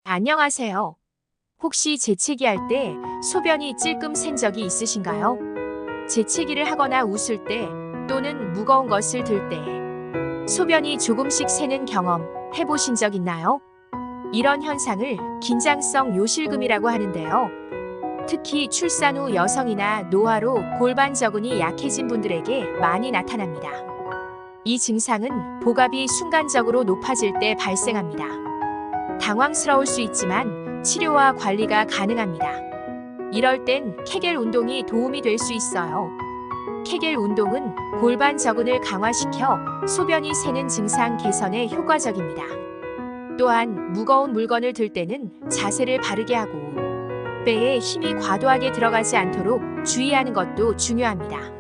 안녕하세요. 혹시 재채기 할 때 소변이 찔끔 샌 적이 있으신가요? 재채기를 하거나 웃을 때 또는 무거운 것을 들 때 소변이 조금씩 새는 경험 해보신 적 있나요? 이런 현상을 긴장성 요실금이라고 하는데요. 특히 출산 후 여성이나 노화로 골반 저근이 약해진 분들에게 많이 나타납니다. 이 증상은 복압이 순간적으로 높아질 때 발생합니다. 당황스러울 수 있지만 치료와 관리가 가능합니다. 이럴 땐 케겔 운동이 도움이 될 수 있어요. 케겔 운동은 골반 저근을 강화시켜 소변이 새는 증상 개선에 효과적입니다. 또한 무거운 물건을 들 때는 자세를 바르게 하고 배에 힘이 과도하게 들어가지 않도록 주의하는 것도 중요합니다.